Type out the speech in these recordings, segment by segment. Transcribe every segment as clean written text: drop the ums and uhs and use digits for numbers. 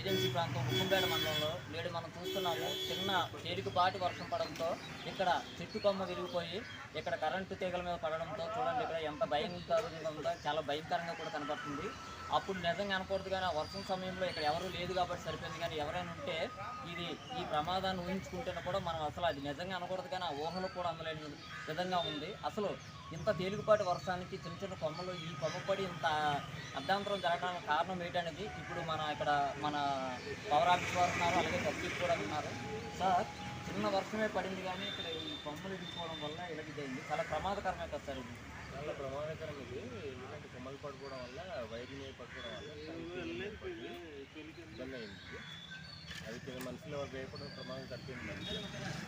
Agency ప్రాంతం ఉక్కుంపేట మండలంలో నేడు మనం చూస్తున్నాము. చిన్న తేలికపాటి వర్షం పడడంతో ఇక్కడ చెట్టు కొమ్మ విరిగిపోయి ఇక్కడ కరెంటు తీగల మీద పడడంతో చూడండి ఇక్కడ ఎంత భయంకరంగా ఉందో, చాలా భయంకరంగా కూడా కనబడుతుంది. అప్పుడు నిజంగా అనకూడదు కానీ ఆ వర్షం సమయంలో ఇక్కడ ఎవరు లేదు కాబట్టి సరిపోయింది. కానీ ఎవరైనా ఉంటే ఈ ప్రమాదాన్ని ఊహించుకుంటేనే కూడా మనం అసలు అది నిజంగా అనకూడదు కానీ ఆ ఊహలు కూడా అందలేని విధంగా ఉంది. అసలు ఇంత తేలికపాటి వర్షానికి చిన్న చిన్న కొమ్మలు ఈ కొమ్మపడి ఇంత అర్ధాంతరం జరగడానికి కారణం ఏంటనేది ఇప్పుడు ఇక్కడ మన పవర్ ఆఫీస్ వారు ఉన్నారు, అలాగే పబ్లిక్ కూడా ఉన్నారు. సార్, చిన్న వర్షమే పడింది కానీ ఇక్కడ ఈ కొమ్మలు ఇరుచుకోవడం వల్ల ఇలాగైంది. చాలా ప్రమాదకరమే కదా సార్ ఇది. చాలా ప్రమాదకరం ఇది. ఎందుకంటే కొమ్మలు పడుకోవడం వల్ల వైర్లు మీద పట్టుకోవడం వల్ల ఇబ్బంది అయింది. అది చిన్న మనుషులు భయపడడం ప్రమాదం తప్పింది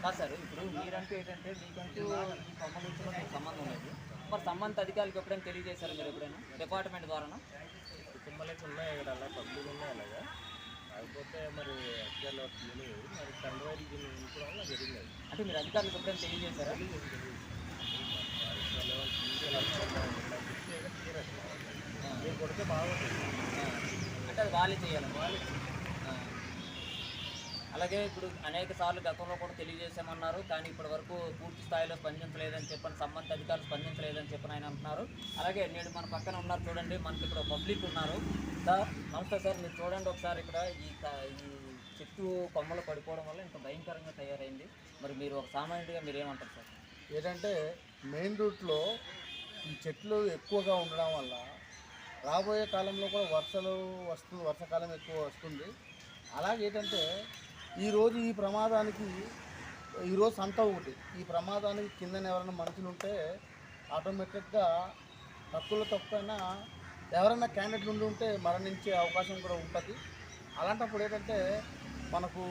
కాదు సార్. ఇప్పుడు మీరంటూ ఏంటంటే మీకంటూ ఈ కొమ్మలు ఇచ్చిన సంబంధం లేదు. మరి సంబంధిత అధికారులకు ఎప్పుడైనా తెలియజేశారు మీరు ఎప్పుడైనా డిపార్ట్మెంట్ ద్వారా? కొమ్మలు అయితే ఉన్నాయి ఇక్కడ, అలా పబ్లిక్ ఉన్నాయి అలాగా. కాకపోతే మరి అధికారులు తెలియదు. మరి కరెంట్ వైర్లు ఇంకోవడం వల్ల జరిగింది. అంటే మీరు అధికారులకు ఎప్పుడైనా తెలియజేశారా? మీరు కొడితే బాగుంటుంది అంటే అది వాళ్ళే చేయాలి. అలాగే ఇప్పుడు అనేక సార్లు గతంలో కూడా తెలియజేసామన్నారు, కానీ ఇప్పటి వరకు పూర్తి స్థాయిలో స్పందించలేదని చెప్పని సంబంధిత అధికారులు స్పందించలేదని చెప్పని ఆయన అంటున్నారు. అలాగే నేడు మన పక్కన ఉన్నారు చూడండి, మనకి ఇక్కడ పబ్లిక్ ఉన్నారు. సార్ నమస్తే సార్, మీరు చూడండి ఒకసారి ఇక్కడ ఈ చెట్టు కొమ్మలు పడిపోవడం వల్ల ఇంత భయంకరంగా తయారైంది. మరి మీరు ఒక సామాన్యుడిగా మీరు ఏమంటారు సార్? ఏంటంటే మెయిన్ రూట్లో ఈ చెట్లు ఎక్కువగా ఉండడం వల్ల రాబోయే కాలంలో కూడా వర్షాకాలం ఎక్కువ వస్తుంది. అలాగే ఏంటంటే ఈరోజు ఈ ప్రమాదానికి ఈరోజు సంత ఒకటి, ఈ ప్రమాదానికి కింద ఎవరైనా మనుషులు ఉంటే ఆటోమేటిక్గా తక్కువైనా ఎవరైనా క్యాండిడేట్లు ఉంటే మరణించే అవకాశం కూడా ఉంటుంది. అలాంటప్పుడు ఏంటంటే మనకు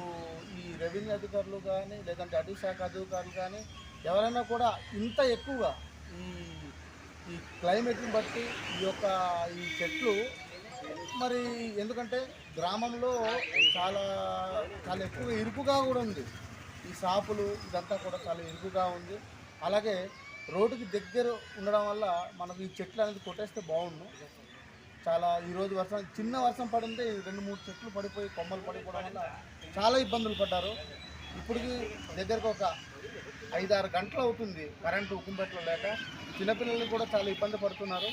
ఈ రెవెన్యూ అధికారులు కానీ లేదంటే అటవీ శాఖ అధికారులు కానీ ఎవరైనా కూడా ఇంత ఎక్కువగా ఈ క్లైమేట్ని బట్టి ఈ చెట్లు మరి ఎందుకంటే గ్రామంలో చాలా చాలా ఎక్కువ ఇరుకుగా కూడా ఉంది. ఈ షాపులు ఇదంతా కూడా చాలా ఇరుకుగా ఉంది. అలాగే రోడ్డుకి దగ్గర ఉండడం వల్ల మనకు ఈ చెట్లు అనేది కొట్టేస్తే బాగుండు. చాలా ఈరోజు చిన్న వర్షం పడింటే 2-3 చెట్లు పడిపోయి కొమ్మలు పడిపోవడం వల్ల చాలా ఇబ్బందులు పడ్డారు. ఇప్పటికి దగ్గరకు ఒక 5-6 గంటలు అవుతుంది కరెంటు ఉక్కుంపేటలో లేక. చిన్నపిల్లలు కూడా చాలా ఇబ్బంది పడుతున్నారు.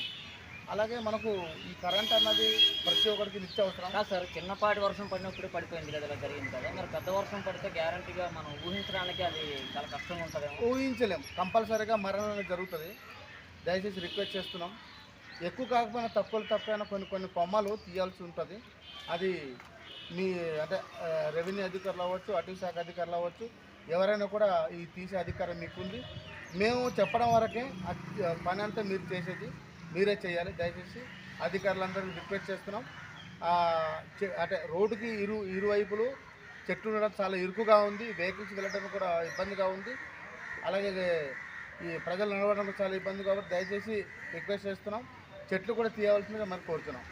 అలాగే మనకు ఈ కరెంట్ అన్నది ప్రతి ఒక్కరికి నిత్యావసరం కాదు సార్. చిన్నపాటి వర్షం పడినప్పుడు పడిపోయింది కదా, ఇలా జరిగింది కదా. మరి పెద్ద వర్షం పడితే గ్యారంటీగా మనం ఊహించడానికి అది చాలా కష్టంగా ఉంటుంది. ఊహించలేం, కంపల్సరీగా మరణం అనేది జరుగుతుంది. దయచేసి రిక్వెస్ట్ చేస్తున్నాం, ఎక్కువ కాకపోయినా తక్కువైనా కొన్ని కొమ్మలు తీయాల్సి ఉంటుంది. అది మీ అంటే రెవెన్యూ అధికారులు అవ్వచ్చు, అటవీ శాఖ అధికారులు అవ్వచ్చు, ఎవరైనా కూడా ఈ తీసే అధికారం మీకుంది. మేము చెప్పడం వరకే పని అంతా మీరు చేసేది మీరే చేయాలి. దయచేసి అధికారులందరూ రిక్వెస్ట్ చేస్తున్నాం. అంటే రోడ్డుకి ఇరువైపులు చెట్లు ఉండడం చాలా ఇరుకుగా ఉంది, వెహికల్స్ వెళ్ళడం కూడా ఇబ్బందిగా ఉంది. అలాగే ఈ ప్రజలు నడవడం చాలా ఇబ్బంది కాబట్టి దయచేసి రిక్వెస్ట్ చేస్తున్నాం, చెట్లు కూడా తీయవలసిందిగా మరి కోరుతున్నాం.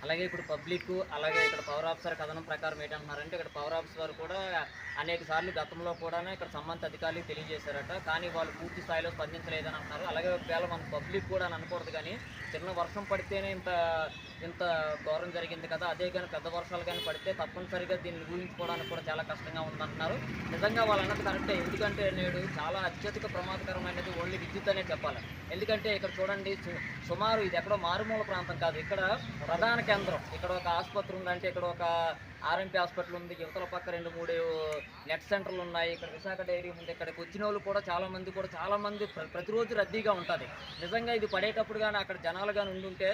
అలాగే ఇప్పుడు పబ్లిక్ అలాగే ఇక్కడ పవర్ ఆఫీసర్ కథనం ప్రకారం ఏంటంటున్నారంటే ఇక్కడ పవర్ ఆఫీస్ వారు కూడా అనేక సార్లు గతంలో కూడా ఇక్కడ సంబంధిత అధికారులు తెలియజేశారట, కానీ వాళ్ళు పూర్తి స్థాయిలో స్పందించలేదని అంటున్నారు. అలాగే ఒకవేళ మన పబ్లిక్ కూడా అని అనకూడదు కానీ చిన్న వర్షం పడితేనే ఇంత ఘోరం జరిగింది కదా, అదే కానీ పెద్ద వర్షాలు కానీ పడితే తప్పనిసరిగా దీన్ని ఊహించుకోవడానికి కూడా చాలా కష్టంగా ఉందంటున్నారు. నిజంగా వాళ్ళు అన్నది కరెక్టే. ఎందుకంటే నేడు చాలా అత్యధిక ప్రమాదకరమైనది ఓన్లీ విద్యుత్ అనే చెప్పాలి. ఎందుకంటే ఇక్కడ చూడండి, సుమారు ఇది ఎక్కడో మారుమూల ప్రాంతం కాదు, ఇక్కడ ప్రధాన కేంద్రం. ఇక్కడ ఒక ఆసుపత్రి ఉందంటే ఇక్కడ ఒక ఆర్ఎంపీ హాస్పిటల్ ఉంది, యువతల పక్క 2-3 నెట్ సెంటర్లు ఉన్నాయి, ఇక్కడ విశాఖ డైరీ ఉంది. ఇక్కడికి వచ్చిన వాళ్ళు కూడా చాలామంది ప్రతిరోజు రద్దీగా ఉంటుంది. నిజంగా ఇది పడేటప్పుడు కానీ అక్కడ జనాలు కానీ ఉండుంటే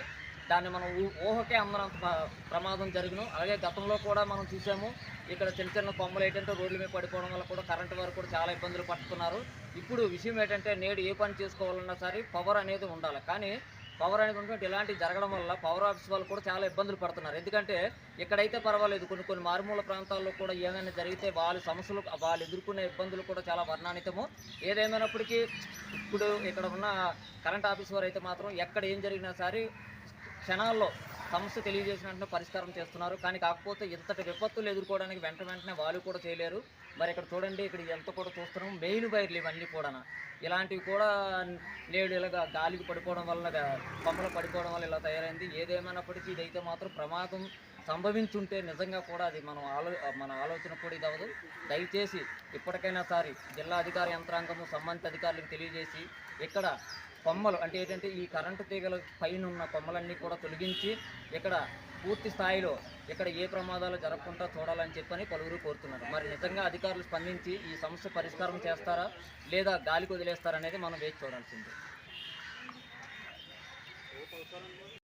దాన్ని మనం ఊహకే అందనంత ప్రమాదం జరుగును. అలాగే గతంలో కూడా మనం చూసాము, ఇక్కడ చిన్న కొమ్మలు ఏంటంటే రోడ్ల మీద పడిపోవడం వల్ల కూడా కరెంటు వారు కూడా చాలా ఇబ్బందులు పడుతున్నారు. ఇప్పుడు విషయం ఏంటంటే నేడు ఏ పని చేసుకోవాలన్నా సరే పవర్ అనేది ఉండాలి. కానీ పవర్ అనేది ఉంటే ఇలాంటివి జరగడం వల్ల పవర్ ఆఫీస్ వాళ్ళు కూడా చాలా ఇబ్బందులు పడుతున్నారు. ఎందుకంటే ఇక్కడైతే పర్వాలేదు, కొన్ని మారుమూల ప్రాంతాల్లో కూడా ఏమైనా జరిగితే వాళ్ళు ఎదుర్కొనే ఇబ్బందులు కూడా చాలా వర్ణానితము. ఏదేమైనప్పటికీ ఇప్పుడు ఇక్కడ ఉన్న కరెంట్ ఆఫీస్ వారు అయితే మాత్రం ఎక్కడ ఏం జరిగినా సరే క్షణాల్లో సమస్య తెలియజేసిన వెంటనే పరిష్కారం చేస్తున్నారు. కానీ కాకపోతే ఇంతటి విపత్తులు ఎదుర్కోవడానికి వెంటనే వాళ్ళు కూడా చేయలేరు. మరి ఇక్కడ చూడండి, ఇక్కడ ఎంత కూడా చూస్తున్నాం, మెయిన్ వైర్లు ఇవన్నీ కూడా ఇలాంటివి కూడా నేడు ఇలాగా గాలికి పడిపోవడం వల్ల కొమ్మలు పడిపోవడం వల్ల ఇలా తయారైంది. ఏదేమైనప్పటికీ ఇదైతే మాత్రం ప్రమాదం సంభవించుంటే నిజంగా కూడా అది మన ఆలోచన కూడా ఇది అవ్వదు. దయచేసి ఇప్పటికైనా సారి జిల్లా అధికార యంత్రాంగము సంబంధిత అధికారులకు తెలియజేసి ఇక్కడ కొమ్మలు అంటే ఏంటంటే ఈ కరెంటు తీగల పైన ఉన్న కొమ్మలన్నీ కూడా తొలగించి ఇక్కడ పూర్తి స్థాయిలో ఇక్కడ ఏ ప్రమాదాలు జరగకుండా చూడాలని చెప్పని పలువురు కోరుతున్నారు. మరి నిజంగా అధికారులు స్పందించి ఈ సమస్య పరిష్కారం చేస్తారా లేదా గాలికి వదిలేస్తారనేది మనం వేచి చూడాల్సింది.